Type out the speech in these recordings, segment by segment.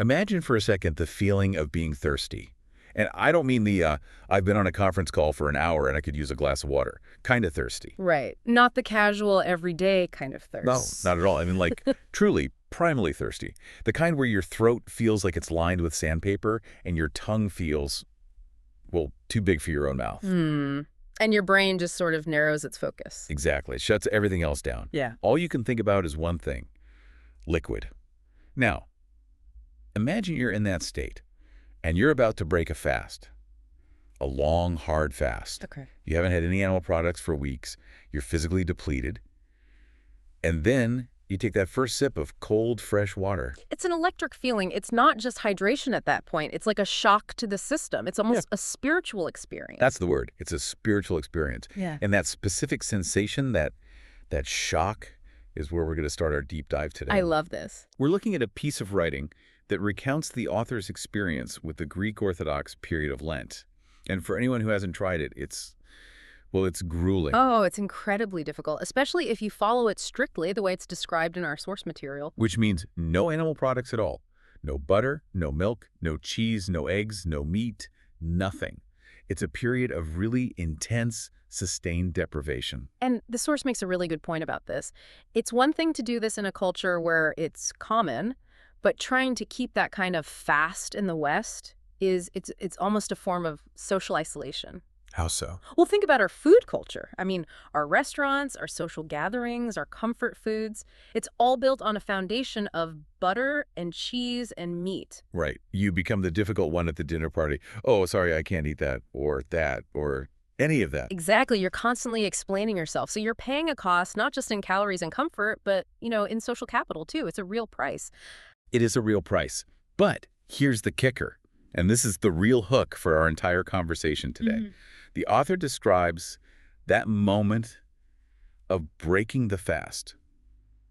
Imagine for a second the feeling of being thirsty. And I don't mean the, I've been on a conference call for an hour and I could use a glass of water kind of thirsty. Right. Not the casual, everyday kind of No, thirst. not at all. I mean, like, truly, primally thirsty. The kind where your throat feels like it's lined with sandpaper and your tongue feels, well, too big for your own mouth. And your brain just sort of narrows its focus. Exactly. It shuts everything else down. Yeah. All you can think about is one thing: liquid. Now, imagine you're in that state, and you're about to break a fast. A long, hard fast. Okay. You haven't had any animal products for weeks. You're physically depleted. And then you take that first sip of cold, fresh water. It's an electric feeling. It's not just hydration at that point. It's like a shock to the system. It's almost a spiritual experience. That's the word. It's a spiritual experience. Yeah. And that specific sensation, that shock, is where we're going to start our deep dive today. I love this. We're looking at a piece of writing that recounts the author's experience with the Greek Orthodox period of Lent. And for anyone who hasn't tried it, it's grueling. Oh, it's incredibly difficult, especially if you follow it strictly the way it's described in our source material. Which means no animal products at all. No butter, no milk, no cheese, no eggs, no meat, nothing. It's a period of really intense, sustained deprivation. And the source makes a really good point about this. It's one thing to do this in a culture where it's common, but trying to keep that kind of fast in the West it's almost a form of social isolation. How so? Well, think about our food culture. I mean, our restaurants, our social gatherings, our comfort foods. It's all built on a foundation of butter and cheese and meat. Right. You become the difficult one at the dinner party. Oh, sorry, I can't eat that, or any of that. Exactly. You're constantly explaining yourself. So you're paying a cost, not just in calories and comfort, but, in social capital, too. It's a real price. It is a real price. But here's the kicker, and this is the real hook for our entire conversation today. The author describes that moment of breaking the fast,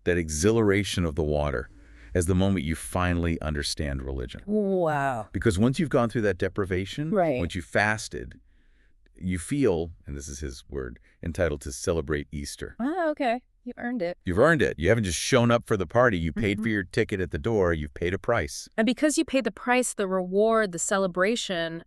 that exhilaration of the water, as the moment you finally understand religion. Wow. Because once you've gone through that deprivation, Right. once you fasted, you feel, and this is his word, entitled to celebrate Easter. Oh, okay. You earned it. You've earned it. You haven't just shown up for the party. You paid for your ticket at the door. You've paid a price. And because you paid the price, the reward, the celebration,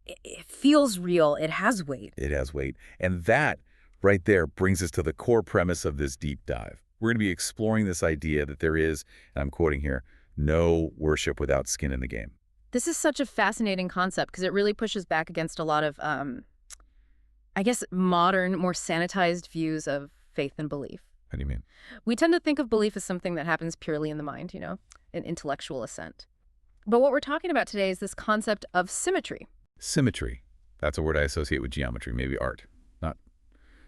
it feels real. It has weight. It has weight. And that right there brings us to the core premise of this deep dive. We're going to be exploring this idea that there is, and I'm quoting here, no worship without skin in the game. This is such a fascinating concept because it really pushes back against a lot of, I guess, modern, more sanitized views of faith and belief. How do you mean? We tend to think of belief as something that happens purely in the mind, an intellectual assent. But what we're talking about today is this concept of symmetry. Symmetry. That's a word I associate with geometry, maybe art,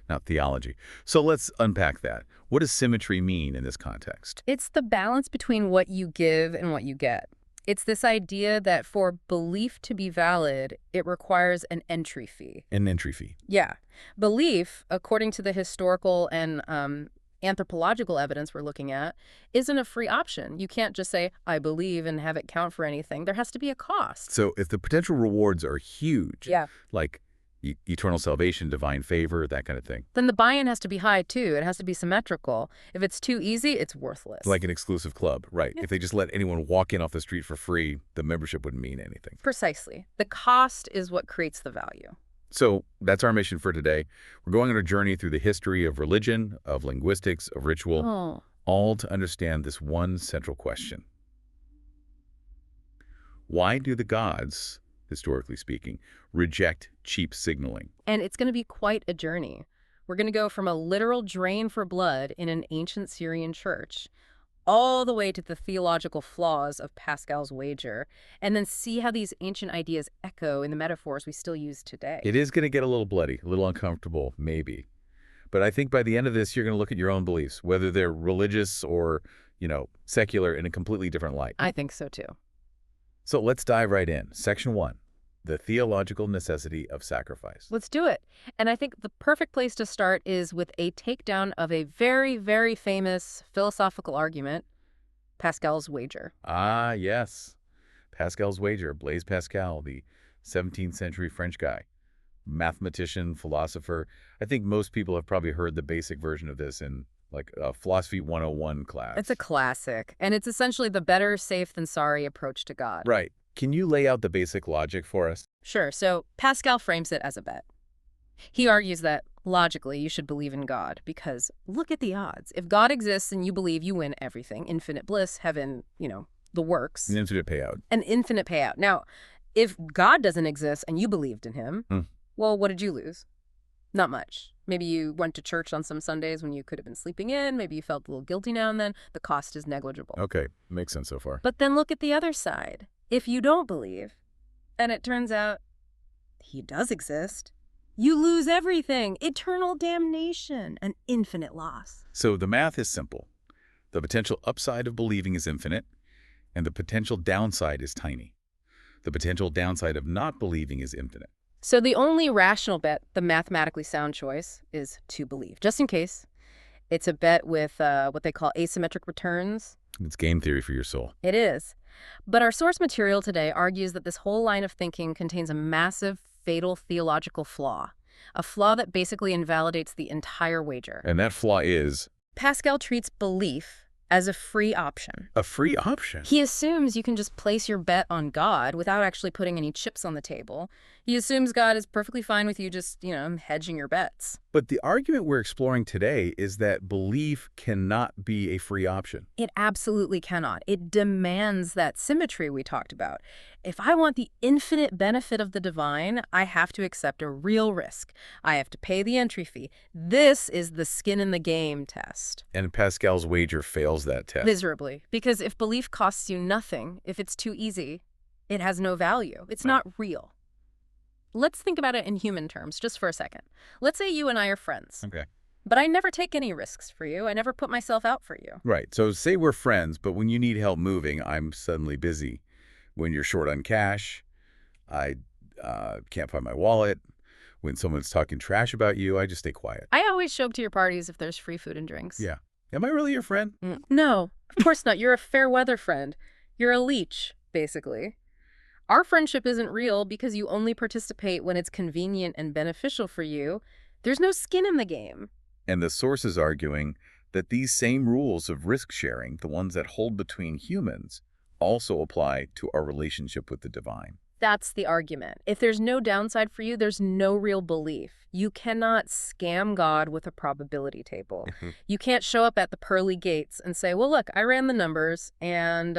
not theology. So let's unpack that. What does symmetry mean in this context? It's the balance between what you give and what you get. It's this idea that for belief to be valid, it requires an entry fee. An entry fee. Yeah. Belief, according to the historical and anthropological evidence we're looking at, isn't a free option. You can't just say, I believe, and have it count for anything. There has to be a cost. So if the potential rewards are huge, like eternal salvation, divine favor, that kind of thing. Then the buy-in has to be high, too. It has to be symmetrical. If it's too easy, it's worthless. Like an exclusive club, right. Yeah. If they just let anyone walk in off the street for free, the membership wouldn't mean anything. Precisely. The cost is what creates the value. So that's our mission for today. We're going on a journey through the history of religion, of linguistics, of ritual, all to understand this one central question. Why do the gods, historically speaking, reject cheap signaling? And it's going to be quite a journey. We're going to go from a literal drain for blood in an ancient Syrian church all the way to the theological flaws of Pascal's wager, and then see how these ancient ideas echo in the metaphors we still use today. It is going to get a little bloody, a little uncomfortable, maybe. But I think by the end of this, you're going to look at your own beliefs, whether they're religious or, secular, in a completely different light. I think so, too. So let's dive right in. Section 1. The theological necessity of sacrifice. Let's do it. And I think the perfect place to start is with a takedown of a very, very famous philosophical argument, Pascal's wager. Ah, yes. Pascal's wager. Blaise Pascal, the 17th century French guy, mathematician, philosopher. I think most people have probably heard the basic version of this in like a Philosophy 101 class. It's a classic, and it's essentially the better safe than sorry approach to God. Right. Can you lay out the basic logic for us? Sure, so Pascal frames it as a bet. He argues that, logically, you should believe in God, because look at the odds. If God exists and you believe, you win everything. Infinite bliss, heaven, the works. An infinite payout. An infinite payout. Now, if God doesn't exist and you believed in him, well, what did you lose? Not much. Maybe you went to church on some Sundays when you could have been sleeping in. Maybe you felt a little guilty now and then. The cost is negligible. Okay, makes sense so far. But then look at the other side. If you don't believe, and it turns out he does exist, you lose everything. Eternal damnation, an infinite loss. So the math is simple. The potential upside of believing is infinite, and the potential downside is tiny. The potential downside of not believing is infinite. So the only rational bet, the mathematically sound choice, is to believe, just in case. It's a bet with what they call asymmetric returns. It's game theory for your soul. It is. But our source material today argues that this whole line of thinking contains a massive, fatal theological flaw. A flaw that basically invalidates the entire wager. And that flaw is? Pascal treats belief as a free option. A free option? He assumes you can just place your bet on God without actually putting any chips on the table. He assumes God is perfectly fine with you just, hedging your bets. But the argument we're exploring today is that belief cannot be a free option. It absolutely cannot. It demands that symmetry we talked about. If I want the infinite benefit of the divine, I have to accept a real risk. I have to pay the entry fee. This is the skin in the game test. And Pascal's wager fails that test. Miserably. Because if belief costs you nothing, if it's too easy, it has no value. It's not real. Let's think about it in human terms, just for a second. Let's say you and I are friends. Okay. But I never take any risks for you. I never put myself out for you. Right. So say we're friends, but when you need help moving, I'm suddenly busy. When you're short on cash, I can't find my wallet. When someone's talking trash about you, I just stay quiet. I always show up to your parties if there's free food and drinks. Yeah. Am I really your friend? No, of course not. You're a fair weather friend. You're a leech, basically. Our friendship isn't real because you only participate when it's convenient and beneficial for you. There's no skin in the game. And the source is arguing that these same rules of risk sharing, the ones that hold between humans, also apply to our relationship with the divine. That's the argument. If there's no downside for you, there's no real belief. You cannot scam God with a probability table. You can't show up at the pearly gates and say, well, look, I ran the numbers and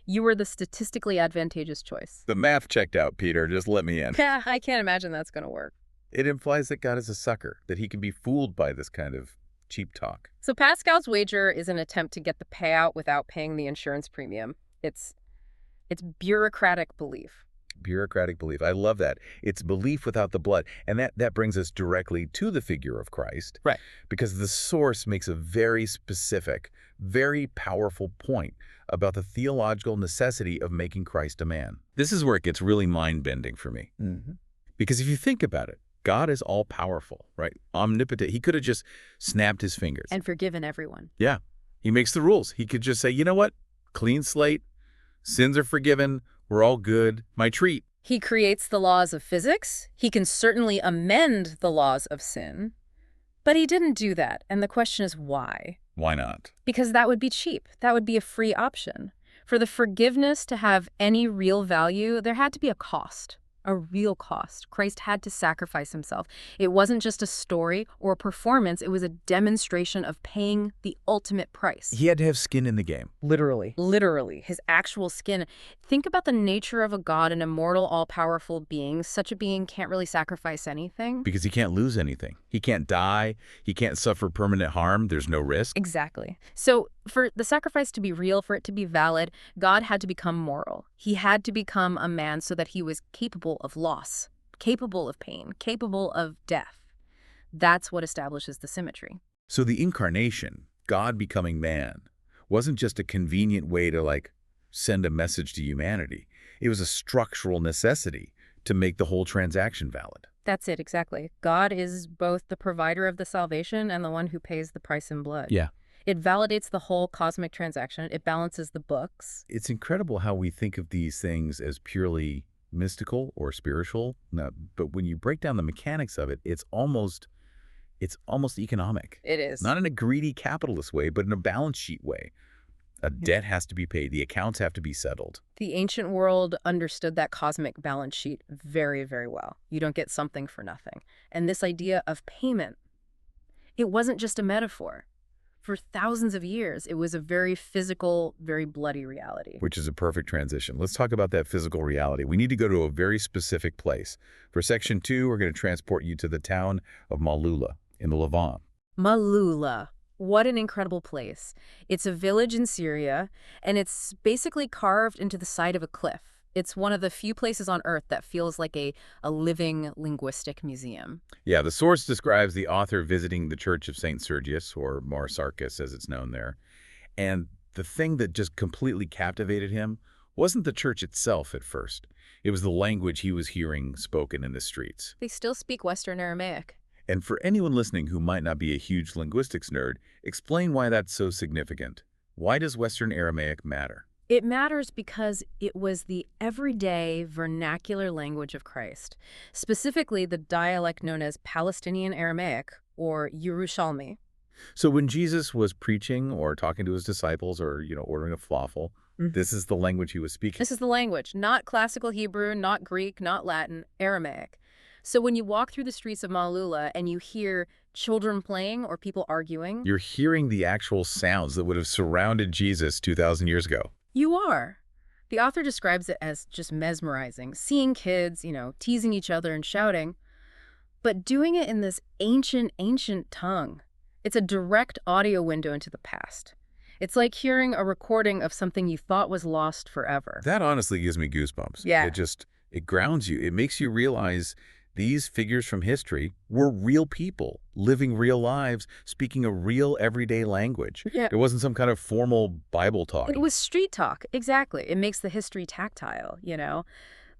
you were the statistically advantageous choice. The math checked out, Peter. Just let me in. Yeah, I can't imagine that's going to work. It implies that God is a sucker, that he can be fooled by this kind of cheap talk. So Pascal's wager is an attempt to get the payout without paying the insurance premium. It's bureaucratic belief. Bureaucratic belief. I love that. It's belief without the blood. And that brings us directly to the figure of Christ. Right. Because the source makes a very specific, very powerful point about the theological necessity of making Christ a man. This is where it gets really mind-bending for me. Because if you think about it, God is all-powerful, right? Omnipotent. He could have just snapped his fingers. And forgiven everyone. Yeah. He makes the rules. He could just say, you know what? Clean slate. Sins are forgiven. We're all good. My treat. He creates the laws of physics. He can certainly amend the laws of sin. But he didn't do that. And the question is why? Why not? Because that would be cheap. That would be a free option. For the forgiveness to have any real value, there had to be a cost. A real cost. Christ had to sacrifice himself. It wasn't just a story or a performance. It was a demonstration of paying the ultimate price. He had to have skin in the game. Literally. Literally. His actual skin. Think about the nature of a God, an immortal, all-powerful being. Such a being can't really sacrifice anything. Because he can't lose anything. He can't die. He can't suffer permanent harm. There's no risk. Exactly. So for the sacrifice to be real, for it to be valid, God had to become moral. He had to become a man so that he was capable of loss, capable of pain, capable of death. That's what establishes the symmetry. So the incarnation, God becoming man, wasn't just a convenient way to, send a message to humanity. It was a structural necessity to make the whole transaction valid. That's it, exactly. God is both the provider of the salvation and the one who pays the price in blood. Yeah. It validates the whole cosmic transaction. It balances the books. It's incredible how we think of these things as purely mystical or spiritual. But when you break down the mechanics of it, it's It's almost economic. It is. Not in a greedy capitalist way, but in a balance sheet way. A debt has to be paid. The accounts have to be settled. The ancient world understood that cosmic balance sheet very, very well. You don't get something for nothing. And this idea of payment, it wasn't just a metaphor. For thousands of years, it was a very physical, very bloody reality. Which is a perfect transition. Let's talk about that physical reality. We need to go to a very specific place. For section 2, we're going to transport you to the town of Maaloula in the Levant. Maaloula. What an incredible place. It's a village in Syria, and it's basically carved into the side of a cliff. It's one of the few places on Earth that feels like a living linguistic museum. Yeah, the source describes the author visiting the church of Saint Sergius, or Sarkis as it's known there. And the thing that just completely captivated him wasn't the church itself at first. It was the language he was hearing spoken in the streets. They still speak Western Aramaic. And for anyone listening who might not be a huge linguistics nerd, explain why that's so significant. Why does Western Aramaic matter? It matters because it was the everyday vernacular language of Christ, specifically the dialect known as Palestinian Aramaic, or Yerushalmi. So when Jesus was preaching or talking to his disciples or, ordering a falafel, this is the language he was speaking. This is the language, not classical Hebrew, not Greek, not Latin, Aramaic. So when you walk through the streets of Maaloula and you hear children playing or people arguing, you're hearing the actual sounds that would have surrounded Jesus 2,000 years ago. You are. The author describes it as just mesmerizing, seeing kids, teasing each other and shouting, but doing it in this ancient tongue. It's a direct audio window into the past. It's like hearing a recording of something you thought was lost forever. That honestly gives me goosebumps. Yeah. It grounds you. It makes you realize these figures from history were real people, living real lives, speaking a real everyday language. Yeah. It wasn't some kind of formal Bible talk. It was street talk, exactly. It makes the history tactile,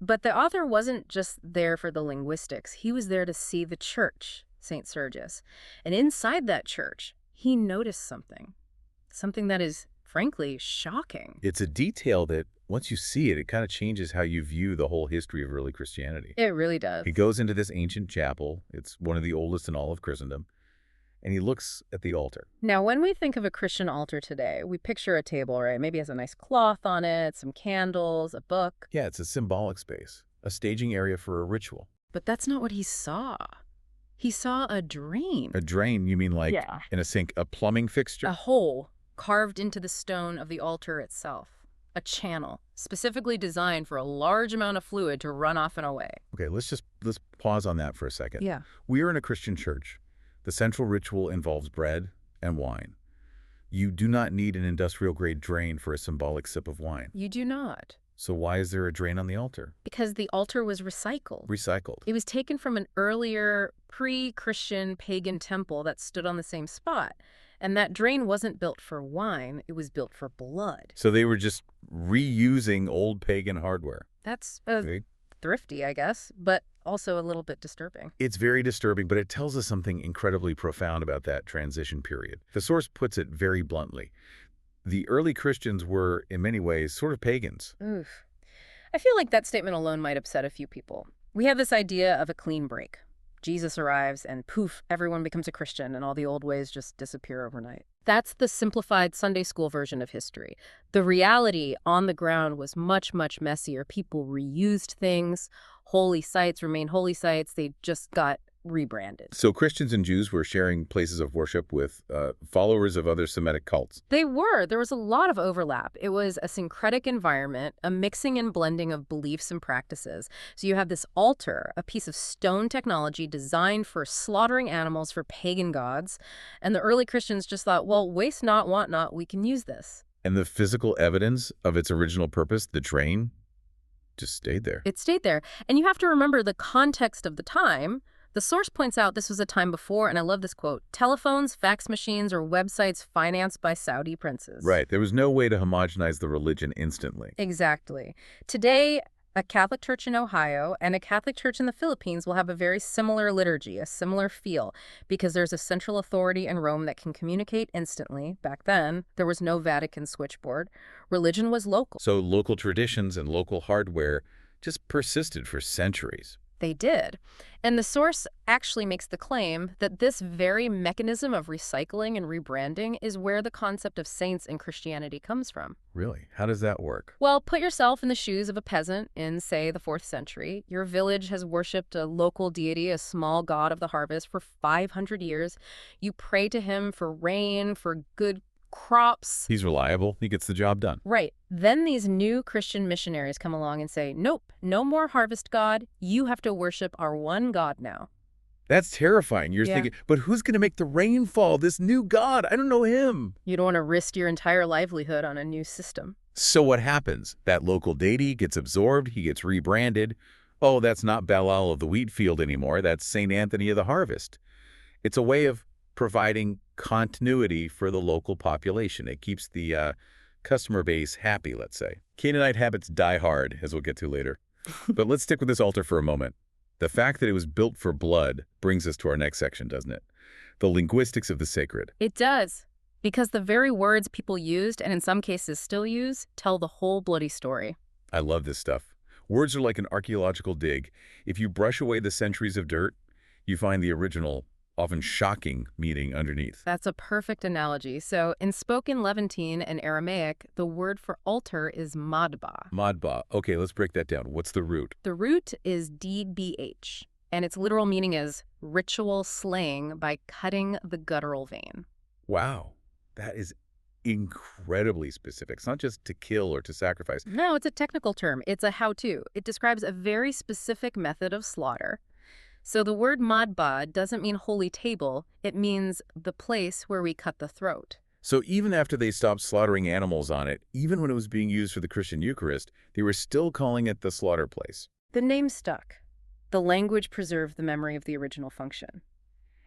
But the author wasn't just there for the linguistics. He was there to see the church, Saint Sergius. And inside that church, he noticed something that is, frankly, shocking. It's a detail that, once you see it, it kind of changes how you view the whole history of early Christianity. It really does. He goes into this ancient chapel. It's one of the oldest in all of Christendom. And he looks at the altar. Now, when we think of a Christian altar today, we picture a table, right? Maybe it has a nice cloth on it, some candles, a book. Yeah, it's a symbolic space, a staging area for a ritual. But that's not what he saw. He saw a drain. A drain, you mean like in a sink, a plumbing fixture? A hole carved into the stone of the altar itself. A channel, specifically designed for a large amount of fluid to run off and away. Okay, let's pause on that for a second. Yeah. We are in a Christian church. The central ritual involves bread and wine. You do not need an industrial-grade drain for a symbolic sip of wine. You do not. So why is there a drain on the altar? Because the altar was recycled. Recycled. It was taken from an earlier pre-Christian pagan temple that stood on the same spot. And that drain wasn't built for wine, it was built for blood. So they were just reusing old pagan hardware. That's thrifty, I guess, but also a little bit disturbing. It's very disturbing, but it tells us something incredibly profound about that transition period. The source puts it very bluntly. The early Christians were, in many ways, sort of pagans. Oof. I feel like that statement alone might upset a few people. We have this idea of a clean break. Jesus arrives and poof, everyone becomes a Christian and all the old ways just disappear overnight. That's the simplified Sunday school version of history. The reality on the ground was much, much messier. People reused things. Holy sites remain holy sites. They just got rebranded. So Christians and Jews were sharing places of worship with followers of other Semitic cults. They were. There was a lot of overlap. It was a syncretic environment, a mixing and blending of beliefs and practices. So you have this altar, a piece of stone technology designed for slaughtering animals for pagan gods. And the early Christians just thought, well, waste not, want not, we can use this. And the physical evidence of its original purpose, the drain, just stayed there. It stayed there. And you have to remember the context of the time. The source points out this was a time before, and I love this quote, telephones, fax machines, or websites financed by Saudi princes. Right. There was no way to homogenize the religion instantly. Exactly. Today, a Catholic church in Ohio and a Catholic church in the Philippines will have a very similar liturgy, a similar feel, because there's a central authority in Rome that can communicate instantly. Back then, there was no Vatican switchboard. Religion was local. So local traditions and local hardware just persisted for centuries. they did. And the source actually makes the claim that this very mechanism of recycling and rebranding is where the concept of saints in Christianity comes from. Really? How does that work? Well, put yourself in the shoes of a peasant in, say, the 4th century. Your village has worshipped a local deity, a small god of the harvest, for 500 years. You pray to him for rain, for good crops. He's reliable. He gets the job done. Right. Then these new Christian missionaries come along and say, nope, no more harvest god. You have to worship our one God now. That's terrifying. You're thinking, but who's going to make the rain fall? This new God. I don't know him. You don't want to risk your entire livelihood on a new system. So what happens? That local deity gets absorbed. He gets rebranded. Oh, that's not Belial of the wheat field anymore. That's St. Anthony of the harvest. It's a way of providing continuity for the local population. It keeps the customer base happy, let's say. Canaanite habits die hard, as we'll get to later. But let's stick with this altar for a moment. The fact that it was built for blood brings us to our next section, doesn't it? The linguistics of the sacred. It does, because the very words people used, and in some cases still use, tell the whole bloody story. I love this stuff. Words are like an archaeological dig. If you brush away the centuries of dirt, you find the original, often shocking meaning underneath. That's a perfect analogy. So in spoken Levantine and Aramaic, the word for altar is madba. Madba. Okay, let's break that down. What's the root? The root is dbh, and its literal meaning is ritual slaying by cutting the guttural vein. Wow, that is incredibly specific. It's not just to kill or to sacrifice. No, it's a technical term. It's a how-to. It describes a very specific method of slaughter. So the word madba doesn't mean holy table. It means the place where we cut the throat. So even after they stopped slaughtering animals on it, even when it was being used for the Christian Eucharist, they were still calling it the slaughter place. The name stuck. The language preserved the memory of the original function.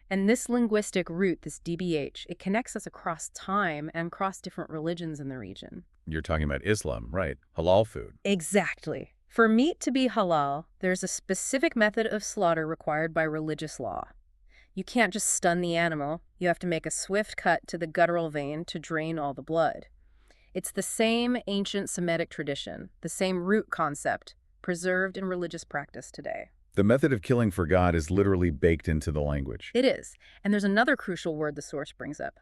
And this linguistic root, this DBH, it connects us across time and across different religions in the region. You're talking about Islam, right? Halal food. Exactly. For meat to be halal, there's a specific method of slaughter required by religious law. You can't just stun the animal. You have to make a swift cut to the guttural vein to drain all the blood. It's the same ancient Semitic tradition, the same root concept, preserved in religious practice today. The method of killing for God is literally baked into the language. It is. And there's another crucial word the source brings up.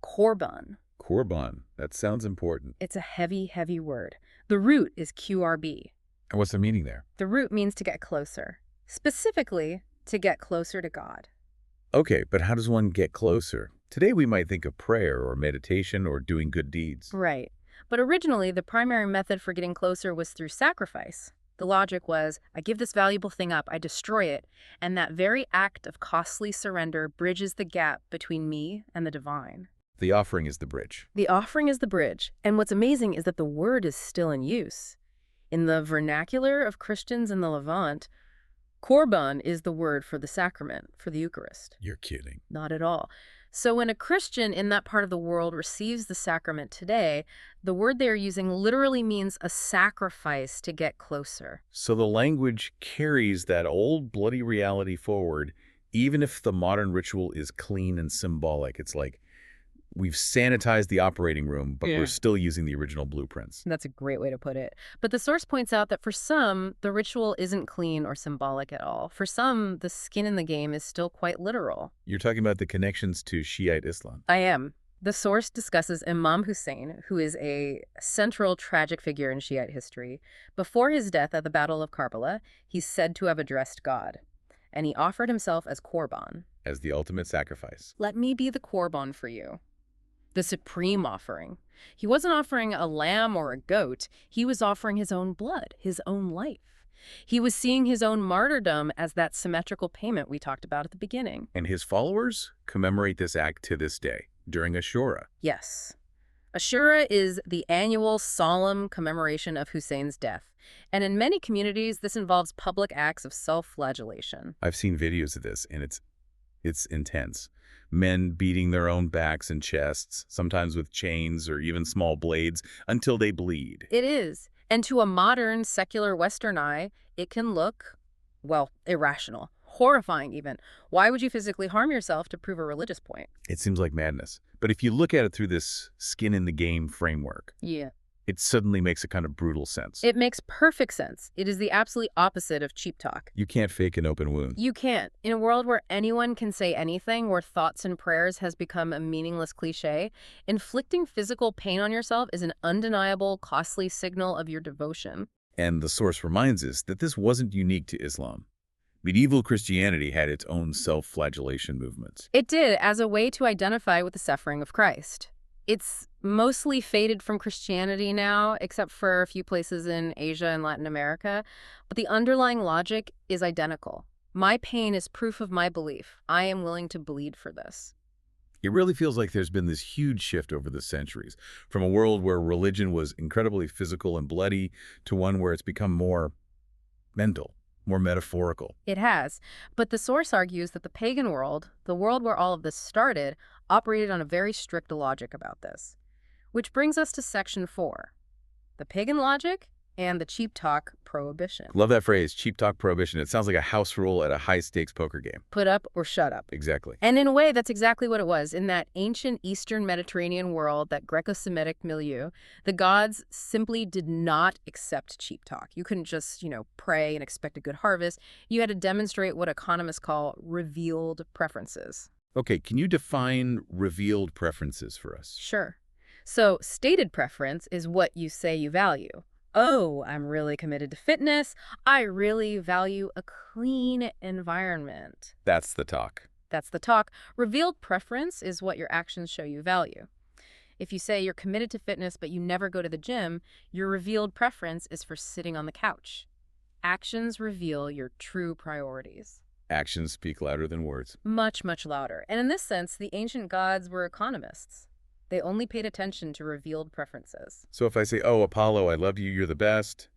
Korban. Korban. That sounds important. It's a heavy, heavy word. The root is QRB. And what's the meaning there? The root means to get closer. Specifically, to get closer to God. Okay, but how does one get closer? Today we might think of prayer or meditation or doing good deeds. Right. But originally, the primary method for getting closer was through sacrifice. The logic was, I give this valuable thing up, I destroy it, and that very act of costly surrender bridges the gap between me and the divine. The offering is the bridge. The offering is the bridge, and what's amazing is that the word is still in use. In the vernacular of Christians in the Levant, korban is the word for the sacrament, for the Eucharist. You're kidding. Not at all. So when a Christian in that part of the world receives the sacrament today, the word they are using literally means a sacrifice to get closer. So the language carries that old bloody reality forward, even if the modern ritual is clean and symbolic. It's like we've sanitized the operating room, but we're still using the original blueprints. That's a great way to put it. But the source points out that for some, the ritual isn't clean or symbolic at all. For some, the skin in the game is still quite literal. You're talking about the connections to Shiite Islam. I am. The source discusses Imam Hussein, who is a central tragic figure in Shiite history. Before his death at the Battle of Karbala, he's said to have addressed God, and he offered himself as korban. As the ultimate sacrifice. Let me be the korban for you. The supreme offering. He wasn't offering a lamb or a goat. He was offering his own blood, his own life. He was seeing his own martyrdom as that symmetrical payment we talked about at the beginning. And his followers commemorate this act to this day, during Ashura. Yes. Ashura is the annual solemn commemoration of Hussein's death. And in many communities, this involves public acts of self-flagellation. I've seen videos of this, and it's intense. Men beating their own backs and chests, sometimes with chains or even small blades, until they bleed. It is. And to a modern, secular Western eye, it can look, well, irrational, horrifying even. Why would you physically harm yourself to prove a religious point? It seems like madness. But if you look at it through this skin-in-the-game framework, it suddenly makes a kind of brutal sense. It makes perfect sense. It is the absolute opposite of cheap talk. You can't fake an open wound. You can't. In a world where anyone can say anything, where thoughts and prayers has become a meaningless cliche, inflicting physical pain on yourself is an undeniable, costly signal of your devotion. And the source reminds us that this wasn't unique to Islam. Medieval Christianity had its own self-flagellation movements. It did, as a way to identify with the suffering of Christ. It's mostly faded from Christianity now, except for a few places in Asia and Latin America, but the underlying logic is identical. My pain is proof of my belief. I am willing to bleed for this. It really feels like there's been this huge shift over the centuries, from a world where religion was incredibly physical and bloody to one where it's become more mental, more metaphorical. It has, but the source argues that the pagan world, the world where all of this started, operated on a very strict logic about this. Which brings us to section 4, the pagan logic and the cheap talk prohibition. Love that phrase, cheap talk prohibition. It sounds like a house rule at a high-stakes poker game. Put up or shut up. Exactly. And in a way, that's exactly what it was. In that ancient Eastern Mediterranean world, that Greco-Semitic milieu, the gods simply did not accept cheap talk. You couldn't just, pray and expect a good harvest. You had to demonstrate what economists call revealed preferences. Okay, can you define revealed preferences for us? Sure. So, stated preference is what you say you value. Oh, I'm really committed to fitness. I really value a clean environment. That's the talk. That's the talk. Revealed preference is what your actions show you value. If you say you're committed to fitness but you never go to the gym, your revealed preference is for sitting on the couch. Actions reveal your true priorities. Actions speak louder than words. Much, much louder. And in this sense, the ancient gods were economists. They only paid attention to revealed preferences. So if I say, oh, Apollo, I love you, you're the best,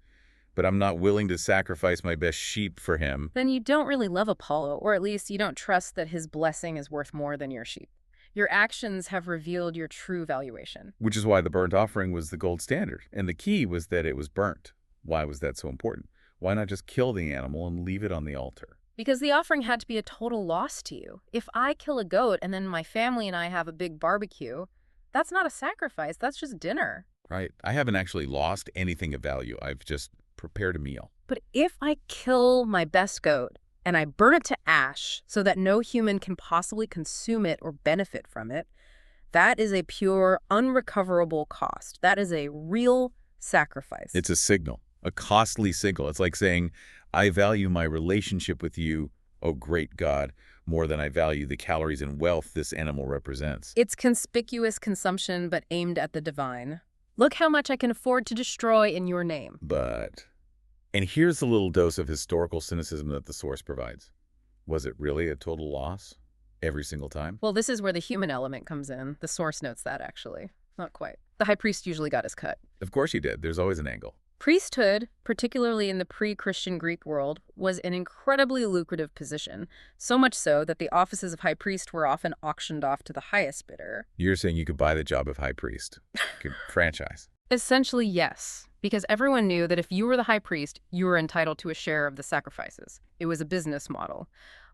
but I'm not willing to sacrifice my best sheep for him, then you don't really love Apollo, or at least you don't trust that his blessing is worth more than your sheep. Your actions have revealed your true valuation. Which is why the burnt offering was the gold standard. And the key was that it was burnt. Why was that so important? Why not just kill the animal and leave it on the altar? Because the offering had to be a total loss to you. If I kill a goat and then my family and I have a big barbecue, that's not a sacrifice, that's just dinner. Right. I haven't actually lost anything of value. I've just prepared a meal. But if I kill my best goat and I burn it to ash so that no human can possibly consume it or benefit from it, that is a pure, unrecoverable cost. That is a real sacrifice. It's a signal, a costly signal. It's like saying, I value my relationship with you, oh great God, more than I value the calories and wealth this animal represents. It's conspicuous consumption, but aimed at the divine. Look how much I can afford to destroy in your name. And here's a little dose of historical cynicism that the source provides. Was it really a total loss every single time? Well, this is where the human element comes in. The source notes that, actually. Not quite. The high priest usually got his cut. Of course he did. There's always an angle. Priesthood, particularly in the pre-Christian Greek world, was an incredibly lucrative position, so much so that the offices of high priest were often auctioned off to the highest bidder. You're saying you could buy the job of high priest. You could franchise. Essentially, yes, because everyone knew that if you were the high priest, you were entitled to a share of the sacrifices. It was a business model.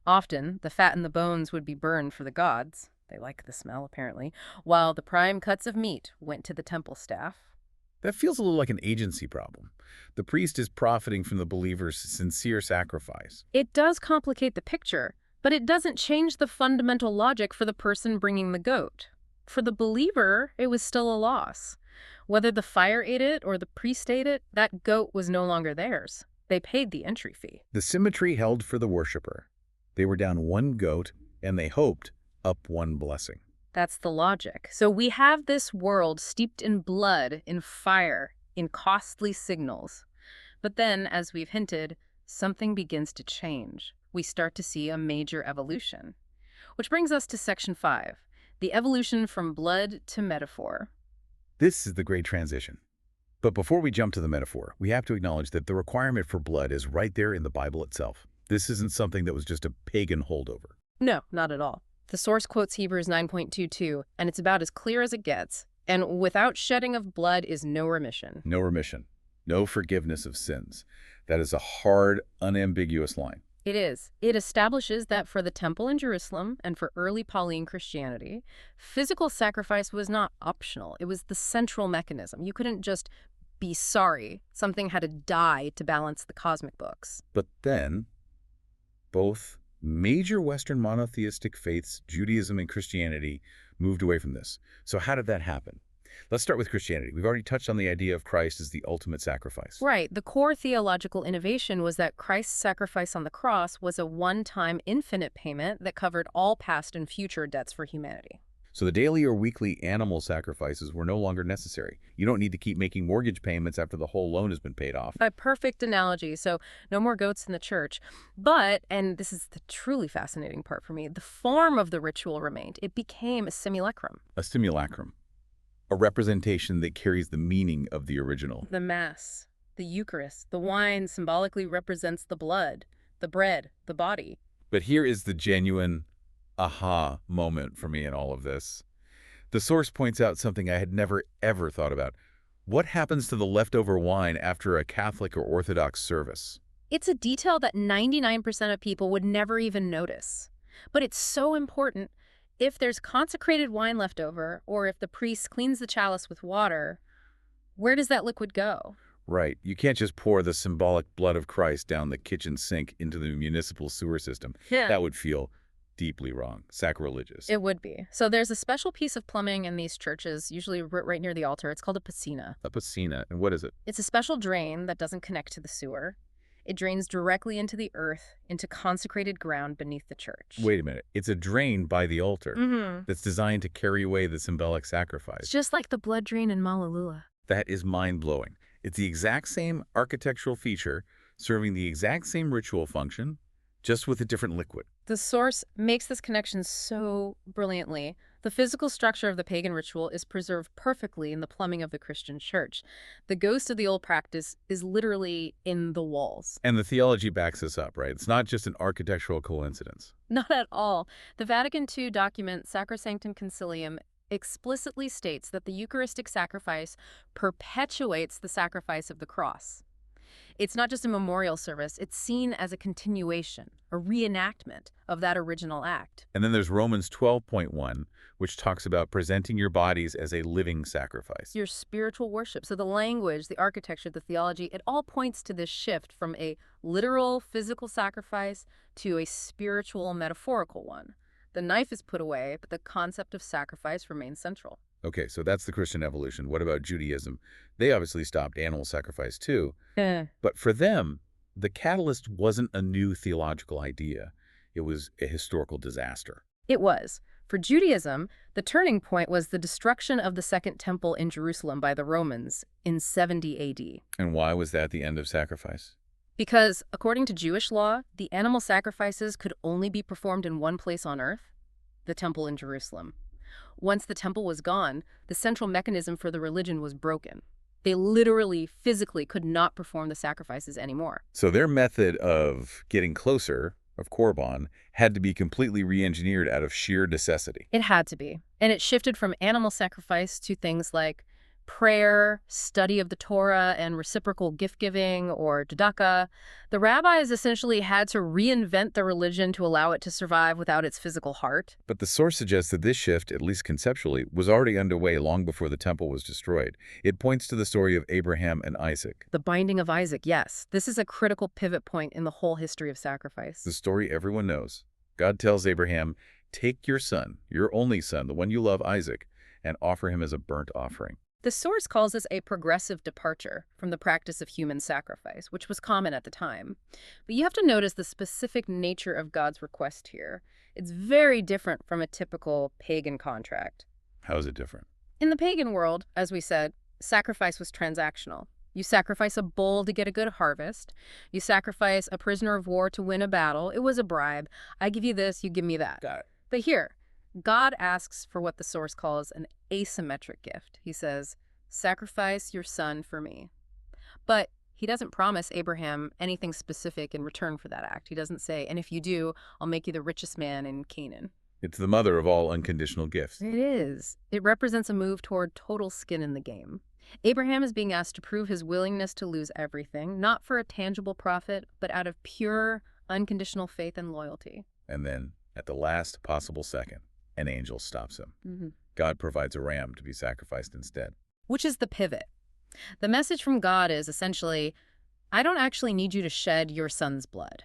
Often, the fat and the bones would be burned for the gods. They like the smell, apparently, while the prime cuts of meat went to the temple staff. That feels a little like an agency problem. The priest is profiting from the believer's sincere sacrifice. It does complicate the picture, but it doesn't change the fundamental logic for the person bringing the goat. For the believer, it was still a loss. Whether the fire ate it or the priest ate it, that goat was no longer theirs. They paid the entry fee. The symmetry held for the worshiper. They were down one goat, and they hoped up one blessing. That's the logic. So we have this world steeped in blood, in fire, in costly signals. But then, as we've hinted, something begins to change. We start to see a major evolution. Which brings us to section 5, the evolution from blood to metaphor. This is the great transition. But before we jump to the metaphor, we have to acknowledge that the requirement for blood is right there in the Bible itself. This isn't something that was just a pagan holdover. No, not at all. The source quotes Hebrews 9.22, and it's about as clear as it gets. And without shedding of blood is no remission. No remission. No forgiveness of sins. That is a hard, unambiguous line. It is. It establishes that for the temple in Jerusalem and for early Pauline Christianity, physical sacrifice was not optional. It was the central mechanism. You couldn't just be sorry. Something had to die to balance the cosmic books. But then, both major Western monotheistic faiths, Judaism and Christianity, moved away from this. So how did that happen? Let's start with Christianity. We've already touched on the idea of Christ as the ultimate sacrifice. Right. The core theological innovation was that Christ's sacrifice on the cross was a one-time infinite payment that covered all past and future debts for humanity. So the daily or weekly animal sacrifices were no longer necessary. You don't need to keep making mortgage payments after the whole loan has been paid off. A perfect analogy. So no more goats in the church. But, and this is the truly fascinating part for me, the form of the ritual remained. It became a simulacrum. A simulacrum. A representation that carries the meaning of the original. The Mass, the Eucharist, the wine symbolically represents the blood, the bread, the body. But here is the genuine aha moment for me in all of this. The source points out something I had never, ever thought about. What happens to the leftover wine after a Catholic or Orthodox service? It's a detail that 99% of people would never even notice. But it's so important. If there's consecrated wine left over, or if the priest cleans the chalice with water, where does that liquid go? Right. You can't just pour the symbolic blood of Christ down the kitchen sink into the municipal sewer system. Yeah. That would feel deeply wrong, sacrilegious. It would be. So there's a special piece of plumbing in these churches, usually right near the altar. It's called a piscina. A piscina. And what is it? It's a special drain that doesn't connect to the sewer. It drains directly into the earth, into consecrated ground beneath the church. Wait a minute. It's a drain by the altar that's designed to carry away the symbolic sacrifice. It's just like the blood drain in Maaloula. That is mind-blowing. It's the exact same architectural feature, serving the exact same ritual function, just with a different liquid. The source makes this connection so brilliantly. The physical structure of the pagan ritual is preserved perfectly in the plumbing of the Christian church. The ghost of the old practice is literally in the walls. And the theology backs this up, right? It's not just an architectural coincidence. Not at all. The Vatican II document Sacrosanctum Concilium explicitly states that the Eucharistic sacrifice perpetuates the sacrifice of the cross. It's not just a memorial service, it's seen as a continuation, a reenactment of that original act. And then there's Romans 12.1, which talks about presenting your bodies as a living sacrifice. Your spiritual worship. So the language, the architecture, the theology, it all points to this shift from a literal physical sacrifice to a spiritual metaphorical one. The knife is put away, but the concept of sacrifice remains central. Okay, so that's the Christian evolution. What about Judaism? They obviously stopped animal sacrifice too. But for them, the catalyst wasn't a new theological idea. It was a historical disaster. It was. For Judaism, the turning point was the destruction of the Second Temple in Jerusalem by the Romans in 70 AD. And why was that the end of sacrifice? Because, according to Jewish law, the animal sacrifices could only be performed in one place on earth, the temple in Jerusalem. Once the temple was gone, the central mechanism for the religion was broken. They literally, physically could not perform the sacrifices anymore. So their method of getting closer, of Korban, had to be completely re-engineered out of sheer necessity. It had to be. And it shifted from animal sacrifice to things like prayer, study of the Torah, and reciprocal gift-giving, or tzedakah. The rabbis essentially had to reinvent the religion to allow it to survive without its physical heart. But the source suggests that this shift, at least conceptually, was already underway long before the temple was destroyed. It points to the story of Abraham and Isaac. The binding of Isaac, yes. This is a critical pivot point in the whole history of sacrifice. The story everyone knows. God tells Abraham, take your son, your only son, the one you love, Isaac, and offer him as a burnt offering. The source calls this a progressive departure from the practice of human sacrifice, which was common at the time. But you have to notice the specific nature of God's request here. It's very different from a typical pagan contract. How is it different? In the pagan world, as we said, sacrifice was transactional. You sacrifice a bull to get a good harvest. You sacrifice a prisoner of war to win a battle. It was a bribe. I give you this, you give me that. Got it. But here, God asks for what the source calls an asymmetric gift. He says, sacrifice your son for me. But he doesn't promise Abraham anything specific in return for that act. He doesn't say, and if you do, I'll make you the richest man in Canaan. It's the mother of all unconditional gifts. It is. It represents a move toward total skin in the game. Abraham is being asked to prove his willingness to lose everything, not for a tangible profit, but out of pure, Unconditional faith and loyalty. And then, at the last possible second, an angel stops him. Mm-hmm. God provides a ram to be sacrificed instead. Which is the pivot. The message from God is essentially, I don't actually need you to shed your son's blood.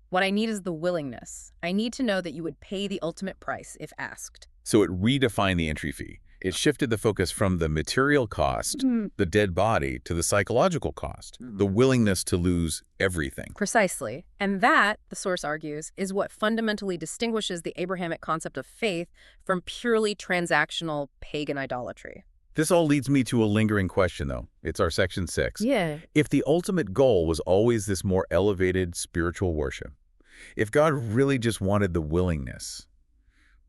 What I need is the willingness. I need to know that you would pay the ultimate price if asked. So it redefined the entry fee. It shifted the focus from the material cost, the dead body, to the psychological cost, the willingness to lose everything. Precisely. And that, the source argues, is what fundamentally distinguishes the Abrahamic concept of faith from purely transactional pagan idolatry. This all leads me to a lingering question, though. It's our section 6. Yeah. If the ultimate goal was always this more elevated spiritual worship, if God really just wanted the willingness,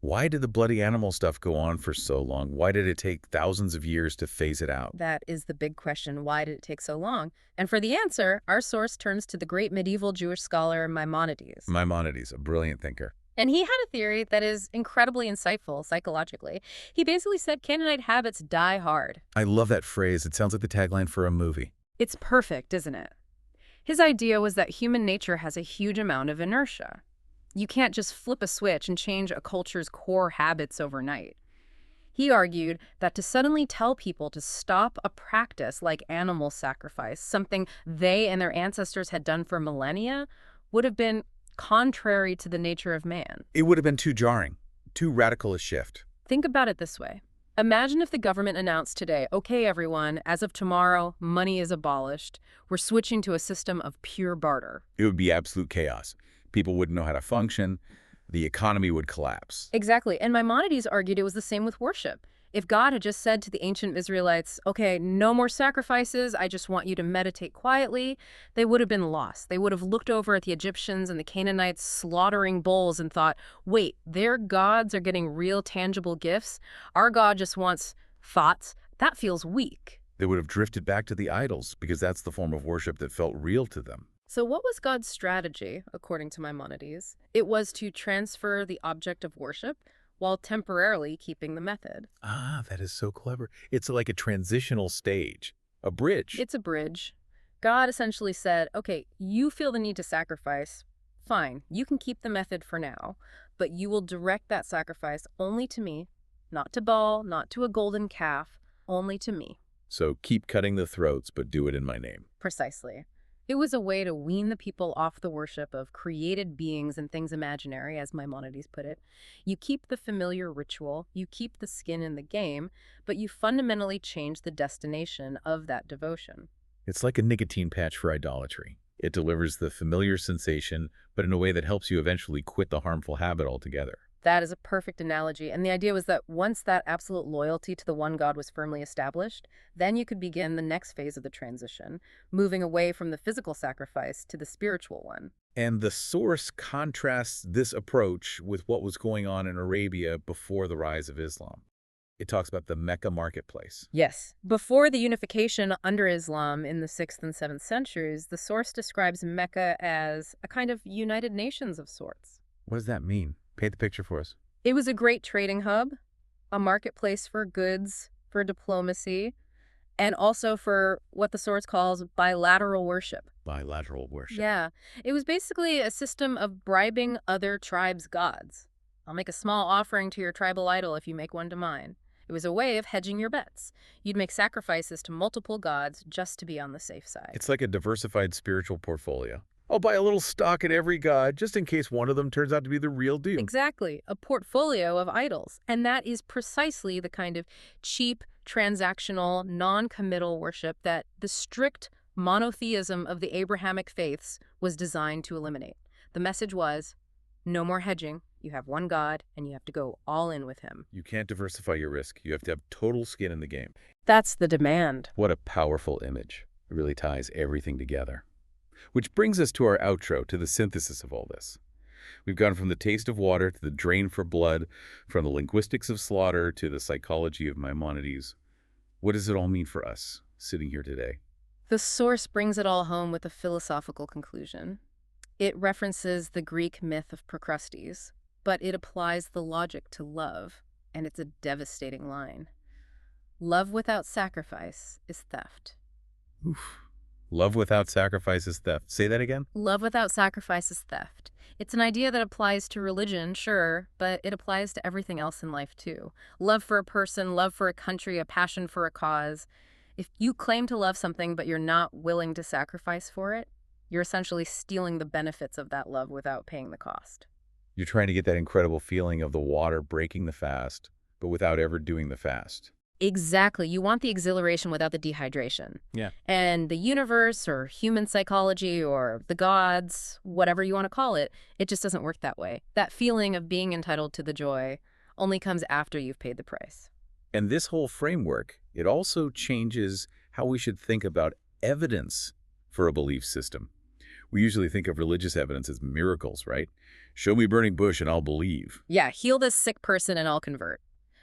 why did the bloody animal stuff go on for so long? Why did it take thousands of years to phase it out? That is the big question. Why did it take so long? And for the answer, our source turns to the great medieval Jewish scholar Maimonides. Maimonides, a brilliant thinker. And he had a theory that is incredibly insightful psychologically. He basically said Canaanite habits die hard. I love that phrase. It sounds like the tagline for a movie. It's perfect, isn't it? His idea was that human nature has a huge amount of inertia. You can't just flip a switch and change a culture's core habits overnight. He argued that to suddenly tell people to stop a practice like animal sacrifice, something they and their ancestors had done for millennia, would have been contrary to the nature of man. It would have been too jarring, too radical a shift. Think about it this way. Imagine if the government announced today, okay, everyone, as of tomorrow, money is abolished. We're switching to a system of pure barter. It would be absolute chaos. People wouldn't know how to function. The economy would collapse. Exactly. And Maimonides argued it was the same with worship. If God had just said to the ancient Israelites, okay, no more sacrifices, I just want you to meditate quietly, they would have been lost. They would have looked over at the Egyptians and the Canaanites slaughtering bulls and thought, wait, their gods are getting real tangible gifts? Our God just wants thoughts? That feels weak. They would have drifted back to the idols because that's the form of worship that felt real to them. So what was God's strategy, according to Maimonides? It was to transfer the object of worship while temporarily keeping the method. Ah, that is so clever. It's like a transitional stage, a bridge. It's a bridge. God essentially said, okay, you feel the need to sacrifice. Fine, you can keep the method for now, but you will direct that sacrifice only to me, not to Baal, not to a golden calf, only to me. So keep cutting the throats, but do it in my name. Precisely. It was a way to wean the people off the worship of created beings and things imaginary, as Maimonides put it. You keep the familiar ritual, you keep the skin in the game, but you fundamentally change the destination of that devotion. It's like a nicotine patch for idolatry. It delivers the familiar sensation, but in a way that helps you eventually quit the harmful habit altogether. That is a perfect analogy, and the idea was that once that absolute loyalty to the one God was firmly established, then you could begin the next phase of the transition, moving away from the physical sacrifice to the spiritual one. And the source contrasts this approach with what was going on in Arabia before the rise of Islam. It talks about the Mecca marketplace. Yes. Before the unification under Islam in the 6th and 7th centuries, the source describes Mecca as a kind of United Nations of sorts. What does that mean? Paint the picture for us. It was a great trading hub, a marketplace for goods, for diplomacy, and also for what the source calls bilateral worship. Bilateral worship. Yeah. It was basically a system of bribing other tribes' gods. I'll make a small offering to your tribal idol if you make one to mine. It was a way of hedging your bets. You'd make sacrifices to multiple gods just to be on the safe side. It's like a diversified spiritual portfolio. I'll buy a little stock in every god just in case one of them turns out to be the real deal. Exactly. A portfolio of idols. And that is precisely the kind of cheap, transactional, non-committal worship that the strict monotheism of the Abrahamic faiths was designed to eliminate. The message was, no more hedging. You have one God, and you have to go all in with him. You can't diversify your risk. You have to have total skin in the game. That's the demand. What a powerful image. It really ties everything together. Which brings us to our outro, to the synthesis of all this. We've gone from the taste of water to the drain for blood, from the linguistics of slaughter to the psychology of Maimonides. What does it all mean for us, sitting here today? The source brings it all home with a philosophical conclusion. It references the Greek myth of Procrustes, but it applies the logic to love, and it's a devastating line. Love without sacrifice is theft. Oof. Love without sacrifice is theft. Say that again? Love without sacrifice is theft. It's an idea that applies to religion, sure, but it applies to everything else in life too. Love for a person, love for a country, a passion for a cause. If you claim to love something but you're not willing to sacrifice for it, you're essentially stealing the benefits of that love without paying the cost. You're trying to get that incredible feeling of the water breaking the fast, but without ever doing the fast. Exactly. You want the exhilaration without the dehydration. Yeah. And the universe or human psychology or the gods, whatever you want to call it, it just doesn't work that way. That feeling of being entitled to the joy only comes after you've paid the price. And this whole framework, it also changes how we should think about evidence for a belief system. We usually think of religious evidence as miracles, right? Show me burning bush and I'll believe. Yeah, heal this sick person and I'll convert.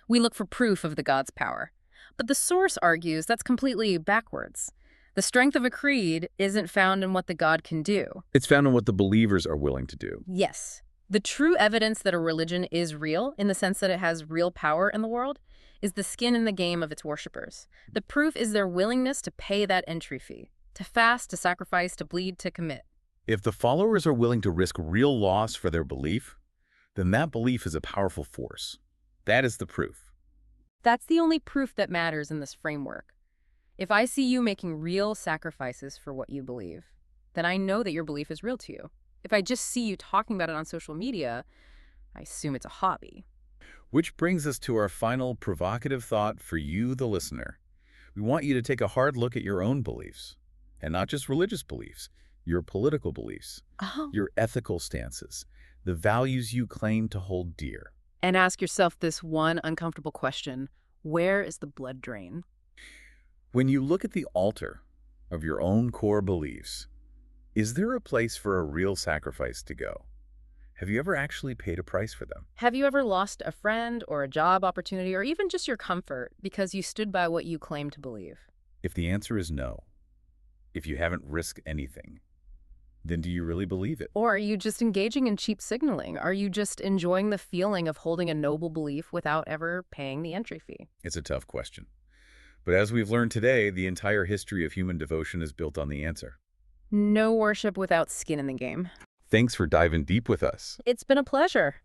We look for proof of the God's power. But the source argues that's completely backwards. The strength of a creed isn't found in what the God can do. It's found in what the believers are willing to do. Yes. The true evidence that a religion is real, in the sense that it has real power in the world, is the skin in the game of its worshipers. The proof is their willingness to pay that entry fee, to fast, to sacrifice, to bleed, to commit. If the followers are willing to risk real loss for their belief, then that belief is a powerful force. That is the proof. That's the only proof that matters in this framework. If I see you making real sacrifices for what you believe, then I know that your belief is real to you. If I just see you talking about it on social media, I assume it's a hobby. Which brings us to our final provocative thought for you, the listener. We want you to take a hard look at your own beliefs, and not just religious beliefs, your political beliefs, your ethical stances, the values you claim to hold dear. And ask yourself this one uncomfortable question: where is the blood drain? When you look at the altar of your own core beliefs, is there a place for a real sacrifice to go? Have you ever actually paid a price for them? Have you ever lost a friend or a job opportunity or even just your comfort because you stood by what you claim to believe? If the answer is no, if you haven't risked anything, then do you really believe it? Or are you just engaging in cheap signaling? Are you just enjoying the feeling of holding a noble belief without ever paying the entry fee? It's a tough question. But as we've learned today, the entire history of human devotion is built on the answer. No worship without skin in the game. Thanks for diving deep with us. It's been a pleasure.